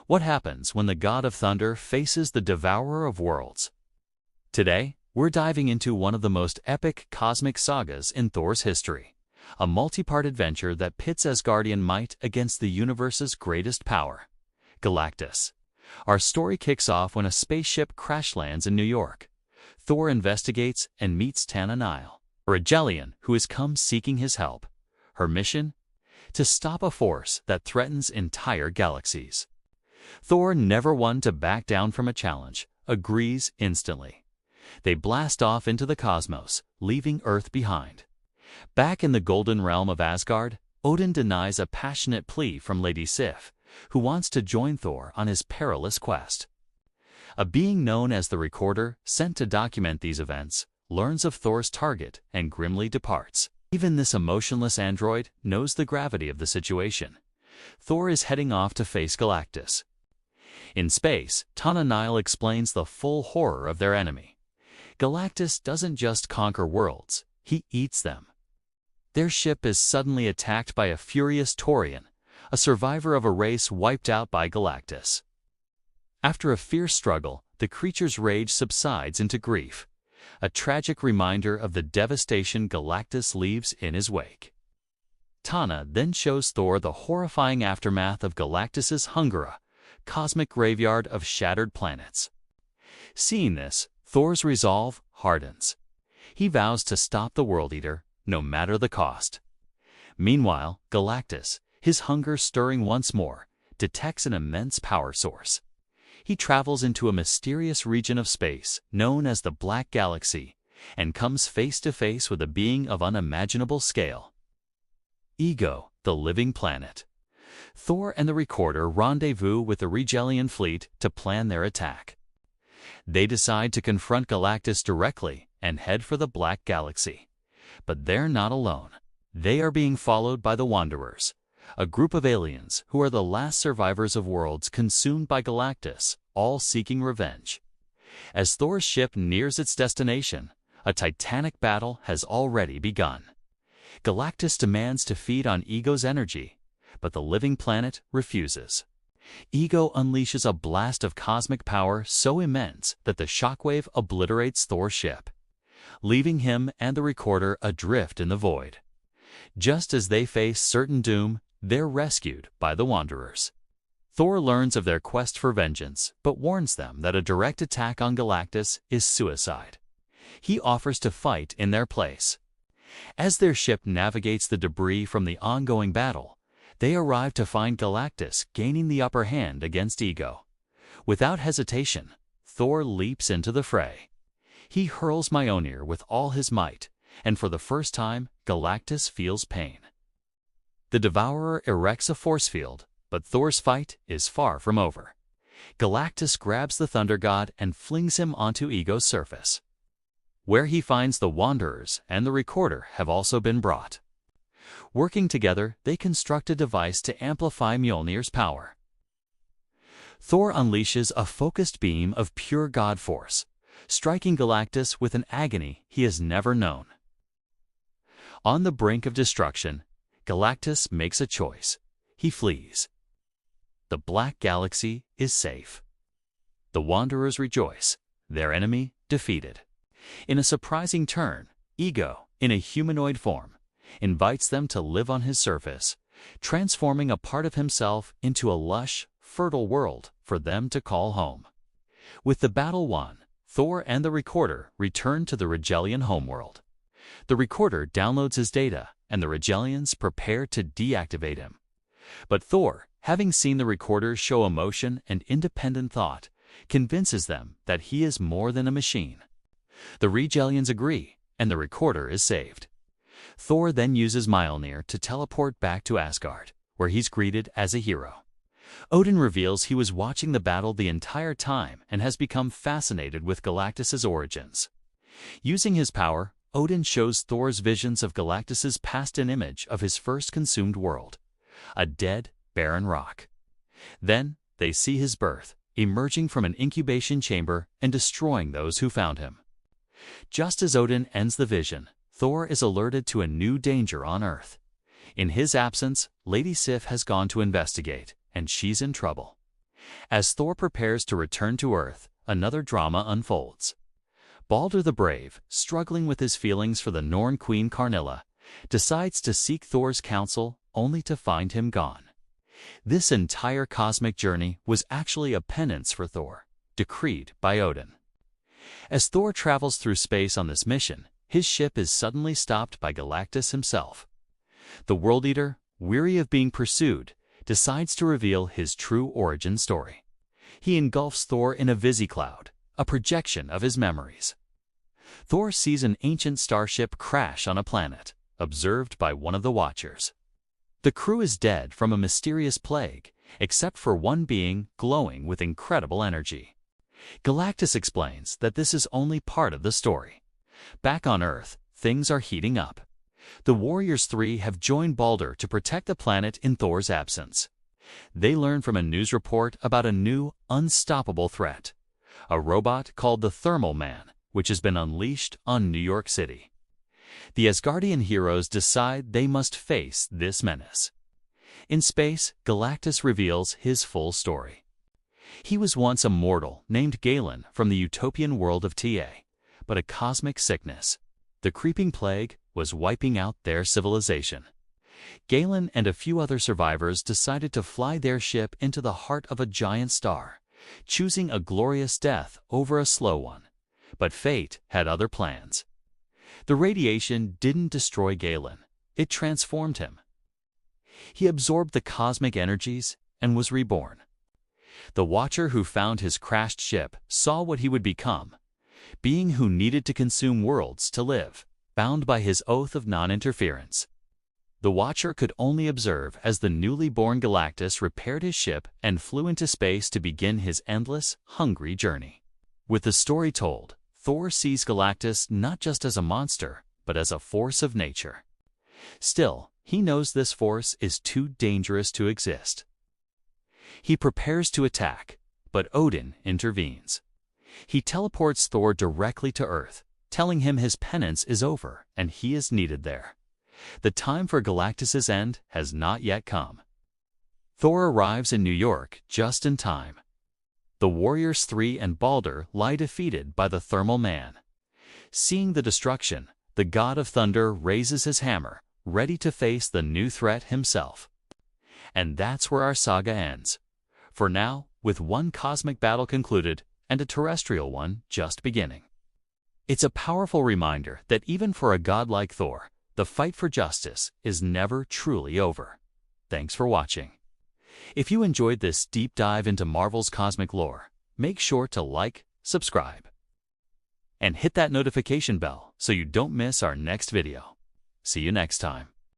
What happens when the god of thunder faces the Devourer of Worlds? Today, we're diving into one of the most epic cosmic sagas in Thor's history, a multi-part adventure that pits Asgardian might against the universe's greatest power, Galactus. Our story kicks off when a spaceship crash lands in New York. Thor investigates and meets Tana Nile, a Rigelian who has come seeking his help. Her mission? To stop a force that threatens entire galaxies. Thor, never one to back down from a challenge, agrees instantly. They blast off into the cosmos, leaving Earth behind. Back in the Golden Realm of Asgard, Odin denies a passionate plea from Lady Sif, who wants to join Thor on his perilous quest. A being known as the Recorder, sent to document these events, learns of Thor's target and grimly departs. Even this emotionless android knows the gravity of the situation. Thor is heading off to face Galactus. In space, Tana Nile explains the full horror of their enemy. Galactus doesn't just conquer worlds, he eats them. Their ship is suddenly attacked by a furious Taurian, a survivor of a race wiped out by Galactus. After a fierce struggle, the creature's rage subsides into grief, a tragic reminder of the devastation Galactus leaves in his wake. Tana then shows Thor the horrifying aftermath of Galactus's Hungara, cosmic graveyard of shattered planets. Seeing this, Thor's resolve hardens. He vows to stop the World Eater, no matter the cost. Meanwhile, Galactus, his hunger stirring once more, detects an immense power source. He travels into a mysterious region of space known as the Black Galaxy and comes face to face with a being of unimaginable scale. Ego, the living planet. Thor and the Recorder rendezvous with the Rigelian fleet to plan their attack. They decide to confront Galactus directly and head for the Black Galaxy. But they're not alone. They are being followed by the Wanderers, a group of aliens who are the last survivors of worlds consumed by Galactus, all seeking revenge. As Thor's ship nears its destination, a titanic battle has already begun. Galactus demands to feed on Ego's energy, but the living planet refuses. Ego unleashes a blast of cosmic power so immense that the shockwave obliterates Thor's ship, leaving him and the Recorder adrift in the void. Just as they face certain doom, they're rescued by the Wanderers. Thor learns of their quest for vengeance, but warns them that a direct attack on Galactus is suicide. He offers to fight in their place. As their ship navigates the debris from the ongoing battle, they arrive to find Galactus gaining the upper hand against Ego. Without hesitation, Thor leaps into the fray. He hurls Mjolnir with all his might, and for the first time, Galactus feels pain. The Devourer erects a force field, but Thor's fight is far from over. Galactus grabs the Thunder God and flings him onto Ego's surface, where he finds the Wanderers and the Recorder have also been brought. Working together, they construct a device to amplify Mjolnir's power. Thor unleashes a focused beam of pure God force, striking Galactus with an agony he has never known. On the brink of destruction, Galactus makes a choice. He flees. The Black Galaxy is safe. The Wanderers rejoice, their enemy defeated. In a surprising turn, Ego, in a humanoid form, invites them to live on his surface, transforming a part of himself into a lush, fertile world for them to call home. With the battle won, Thor and the Recorder return to the Rigelian homeworld. The Recorder downloads his data, and the Rigelians prepare to deactivate him. But Thor, having seen the Recorder show emotion and independent thought, convinces them that he is more than a machine. The Rigelians agree, and the Recorder is saved. Thor then uses Mjolnir to teleport back to Asgard, where he's greeted as a hero. Odin reveals he was watching the battle the entire time and has become fascinated with Galactus's origins. Using his power, Odin shows Thor's visions of Galactus's past an image of his first consumed world, a dead, barren rock. Then, they see his birth, emerging from an incubation chamber and destroying those who found him. Just as Odin ends the vision, Thor is alerted to a new danger on Earth. In his absence, Lady Sif has gone to investigate, and she's in trouble. As Thor prepares to return to Earth, another drama unfolds. Balder the Brave, struggling with his feelings for the Norn queen Karnilla, decides to seek Thor's counsel only to find him gone. This entire cosmic journey was actually a penance for Thor, decreed by Odin. As Thor travels through space on this mission, his ship is suddenly stopped by Galactus himself. The World Eater, weary of being pursued, decides to reveal his true origin story. He engulfs Thor in a visi-cloud, a projection of his memories. Thor sees an ancient starship crash on a planet, observed by one of the Watchers. The crew is dead from a mysterious plague, except for one being glowing with incredible energy. Galactus explains that this is only part of the story. Back on Earth, things are heating up. The Warriors 3 have joined Balder to protect the planet in Thor's absence. They learn from a news report about a new, unstoppable threat, a robot called the Thermal Man, which has been unleashed on New York City. The Asgardian heroes decide they must face this menace. In space, Galactus reveals his full story. He was once a mortal named Galan from the utopian world of TA, but a cosmic sickness, the creeping plague, was wiping out their civilization. Galan and a few other survivors decided to fly their ship into the heart of a giant star, choosing a glorious death over a slow one. But fate had other plans. The radiation didn't destroy Galan, it transformed him. He absorbed the cosmic energies and was reborn. The Watcher who found his crashed ship saw what he would become, being who needed to consume worlds to live, bound by his oath of non-interference. The Watcher could only observe as the newly born Galactus repaired his ship and flew into space to begin his endless, hungry journey. With the story told, Thor sees Galactus not just as a monster, but as a force of nature. Still, he knows this force is too dangerous to exist. He prepares to attack, but Odin intervenes. He teleports Thor directly to Earth, telling him his penance is over and he is needed there. The time for Galactus's end has not yet come. Thor arrives in New York just in time. The Warriors 3 and Balder lie defeated by the Thermal Man. Seeing the destruction, the God of Thunder raises his hammer, ready to face the new threat himself. And that's where our saga ends. For now, with one cosmic battle concluded and a terrestrial one just beginning. It's a powerful reminder that even for a god like Thor, the fight for justice is never truly over. Thanks for watching. If you enjoyed this deep dive into Marvel's cosmic lore, make sure to like, subscribe, and hit that notification bell so you don't miss our next video. See you next time.